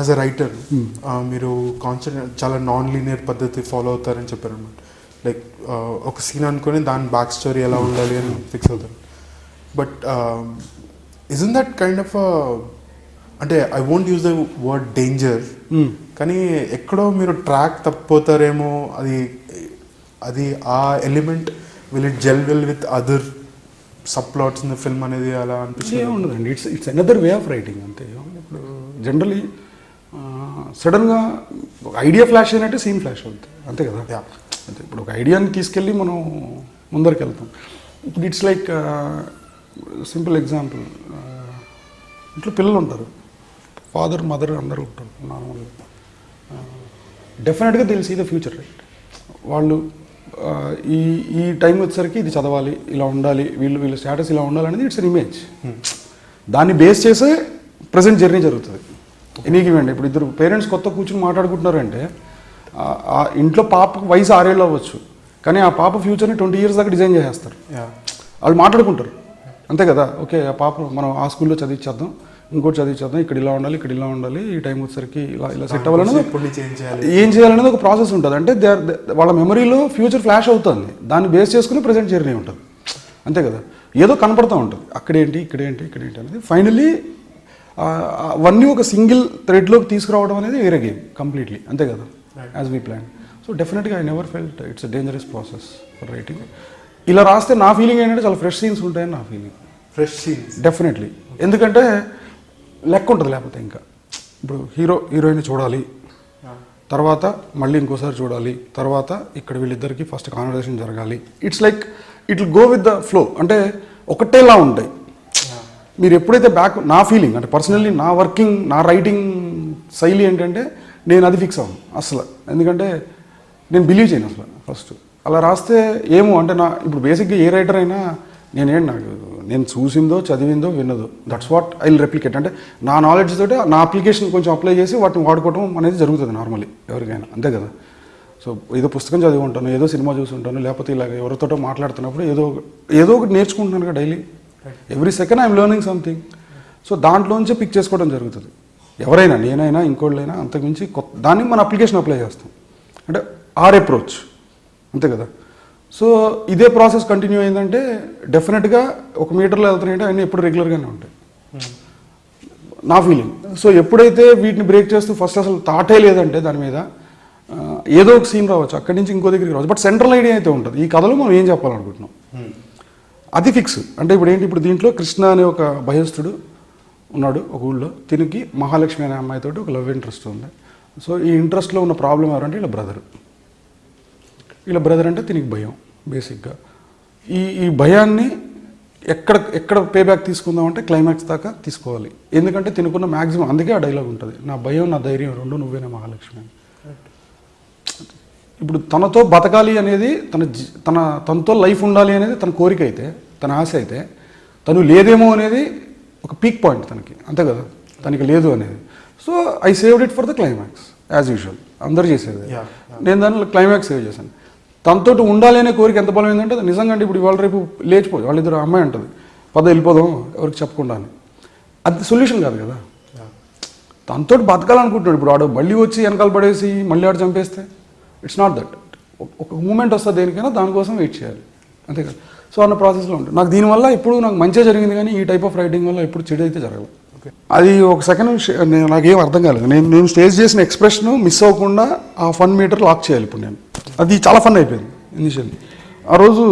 As a writer మీరు concept చాలా non linear పద్ధతి ఫాలో అవుతారని చెప్పారు అనమాట. లైక్ ఒక సీన్ అనుకొని దాని బ్యాక్ స్టోరీ ఎలా ఉండాలి అని ఫిక్స్ అవుతారు. But isn't that kind of అంటే I won't use the word danger, కానీ ఎక్కడో మీరు ట్రాక్ తప్పిపోతారేమో, అది ఆ element will it gel well with other subplots in the film అనేది అలా అనిపిస్తుంది? ఉండదండి, it's another way of writing అంతే. ఇప్పుడు జనరలీ సడన్గా ఒక ఐడియా ఫ్లాష్ అయినట్టే సీన్ ఫ్లాష్ అవుతుంది అంతే కదా. అంటే ఇప్పుడు ఒక ఐడియాని తీసుకెళ్ళి మనం ముందరికి వెళ్తాం. ఇప్పుడు ఇట్స్ లైక్ సింపుల్ ఎగ్జాంపుల్, ఇంట్లో పిల్లలు ఉంటారు, ఫాదర్ మదర్ అందరూ ఉంటారు నార్మల్గా. డెఫినెట్గా they'll see the future, right? వాళ్ళు ఈ టైం వచ్చేసరికి ఇది చదవాలి, ఇలా ఉండాలి, వీళ్ళ స్టేటస్ ఇలా ఉండాలనేది ఇట్స్ అన్ ఇమేజ్. దాన్ని బేస్ చేసే ప్రజెంట్ జర్నీ జరుగుతుంది. ఎనీకి ఇవ్వండి, ఇప్పుడు ఇద్దరు పేరెంట్స్ కొత్త కూర్చొని మాట్లాడుకుంటున్నారంటే ఆ ఇంట్లో పాపకు వయసు 6 ఏళ్ళు అవ్వచ్చు, కానీ ఆ పాప ఫ్యూచర్ని 20 years దాకా డిజైన్ చేసేస్తారు. వాళ్ళు మాట్లాడుకుంటారు అంతే కదా. ఓకే, ఆ పాప మనం ఆ స్కూల్లో చదివించేద్దాం, ఇంకోటి చదివించేద్దాం, ఇక్కడ ఇలా ఉండాలి, ఇక్కడ ఇలా ఉండాలి, ఈ టైం వచ్చేసరికి ఇలా సెట్ అవ్వాలనేది ఏం చేయాలనేది ఒక ప్రాసెస్ ఉంటుంది. అంటే వాళ్ళ మెమరీలో ఫ్యూచర్ ఫ్లాష్ అవుతుంది, దాన్ని బేస్ చేసుకుని ప్రజెంట్ జర్నీ ఉంటుంది అంతే కదా. ఏదో కనపడుతూ ఉంటుంది, అక్కడేంటి ఇక్కడేంటి ఇక్కడేంటి అనేది. ఫైనలీ అవన్నీ ఒక సింగిల్ థ్రెడ్లోకి తీసుకురావడం అనేది వేరే గేమ్ కంప్లీట్లీ అంతే కదా, యాజ్ వీ ప్లాన్. సో డెఫినెట్గా I never felt it's a dangerous process for writing. ఇలా రాస్తే నా ఫీలింగ్ ఏంటంటే చాలా ఫ్రెష్ సీన్స్ ఉంటాయని నా ఫీలింగ్. ఫ్రెష్ సీన్స్ డెఫినెట్లీ, ఎందుకంటే లెక్క ఉంటుంది లేకపోతే. ఇంకా ఇప్పుడు హీరోయిన్ చూడాలి, తర్వాత మళ్ళీ ఇంకోసారి చూడాలి, తర్వాత ఇక్కడ వీళ్ళిద్దరికి ఫస్ట్ కాన్వర్సేషన్ జరగాలి. It's like it will go with the flow. అంటే ఒకటేలా ఉంటాయి. మీరు ఎప్పుడైతే నా ఫీలింగ్ అంటే పర్సనల్లీ నా వర్కింగ్ నా రైటింగ్ శైలి ఏంటంటే నేను అది ఫిక్స్ అవ్వను అసలు. ఎందుకంటే నేను బిలీవ్ చేయను అసలు ఫస్ట్. అలా రాస్తే ఏమో అంటే ఇప్పుడు బేసిక్గా ఏ రైటర్ అయినా నేను చూసిందో చదివిందో విన్నదో that's what I will replicate. అంటే నా నాలెడ్జ్ తోటి నా అప్లికేషన్ కొంచెం అప్లై చేసి వాటిని వాడుకోవడం అనేది జరుగుతుంది నార్మల్లీ ఎవరికైనా అంతే కదా. సో ఏదో పుస్తకం చదివి ఉంటాను, ఏదో సినిమా చూసి ఉంటాను, లేకపోతే ఇలాగ ఎవరితోటో మాట్లాడుతున్నప్పుడు ఏదో ఒకటి నేర్చుకుంటున్నాను కదా daily. Every second I'm learning something. So దాంట్లోంచే పిక్ చేసుకోవడం జరుగుతుంది. ఎవరైనా, నేనైనా ఇంకోళ్ళైనా, అంతకుమించి దాన్ని మన అప్లికేషన్ అప్లై చేస్తాం. అంటే ఆర్ అప్రోచ్ అంతే కదా. సో ఇదే ప్రాసెస్ కంటిన్యూ అయిందంటే డెఫినెట్గా 1 మీటర్లో వెళ్తున్నాయంటే అవన్నీ ఎప్పుడు రెగ్యులర్గానే ఉంటాయి నా ఫీలింగ్. సో ఎప్పుడైతే వీటిని బ్రేక్ చేస్తూ ఫస్ట్ అసలు థాటే లేదంటే దాని మీద ఏదో ఒక సీన్ రావచ్చు, అక్కడి నుంచి ఇంకో దగ్గరికి రావచ్చు, బట్ సెంట్రల్ ఐడియా అయితే ఉంటుంది. ఈ కథలో మనం ఏం చెప్పాలనుకుంటున్నాం అది ఫిక్స్. అంటే ఇప్పుడు దీంట్లో కృష్ణ అనే ఒక భయస్థుడు ఉన్నాడు ఒక ఊళ్ళో. తినికి మహాలక్ష్మి అనే అమ్మాయితోటి ఒక లవ్ ఇంట్రెస్ట్ ఉంది. సో ఈ ఇంట్రెస్ట్లో ఉన్న ప్రాబ్లం ఎవరంటే వీళ్ళ బ్రదర్ అంటే తినికి భయం బేసిక్గా. ఈ భయాన్ని ఎక్కడ పేబ్యాక్ తీసుకుందామంటే క్లైమాక్స్ దాకా తీసుకోవాలి. ఎందుకంటే తినుకున్న మ్యాక్సిమం, అందుకే ఆ డైలాగ్ ఉంటుంది, నా భయం నా ధైర్యం రెండు నువ్వేనా మహాలక్ష్మి అని. ఇప్పుడు తనతో బతకాలి అనేది తనతో లైఫ్ ఉండాలి అనేది తన కోరిక అయితే, తన ఆశ అయితే, తను లేదేమో అనేది ఒక పీక్ పాయింట్ తనకి అంతే కదా, తనకి లేదు అనేది. So I saved it for the climax as usual, అందరు చేసేది. నేను దానిలో క్లైమాక్స్ సేవ్ చేశాను. తనతో ఉండాలి అనే కోరిక ఎంత బలం ఏంటంటే నిజంగా అంటే ఇప్పుడు ఇవాళ రేపు లేచిపోయి వాళ్ళిద్దరు అమ్మాయి ఉంటుంది, వెళ్ళిపోదాం ఎవరికి చెప్పకుండా అని. అది సొల్యూషన్ కాదు కదా. తనతో బతకాలనుకుంటున్నాడు. ఇప్పుడు వాడు మళ్ళీ వచ్చి వెనకాల పడేసి మళ్ళీ వాడు చంపేస్తే ఇట్స్ నాట్ దట్. ఒక మూమెంట్ వస్తుంది దేనికైనా, దానికోసం వెయిట్ చేయాలి అంతే కదా. సో అన్న ప్రాసెస్లో ఉంటుంది. నాకు దీనివల్ల ఇప్పుడు నాకు మంచిగా జరిగింది, కానీ ఈ టైప్ ఆఫ్ రైటింగ్ వల్ల ఎప్పుడు చెడు అయితే జరగదు. అది ఒక సెకండ్ నాకేం అర్థం కాలేదు. నేను స్టేజ్ చేసిన ఎక్స్ప్రెషన్ మిస్ అవ్వకుండా ఆ 1 మీటర్ లాక్ చేయాలి ఇప్పుడు నేను. అది చాలా ఫన్ అయిపోయింది ఇనిషియల్లీ. ఆ రోజు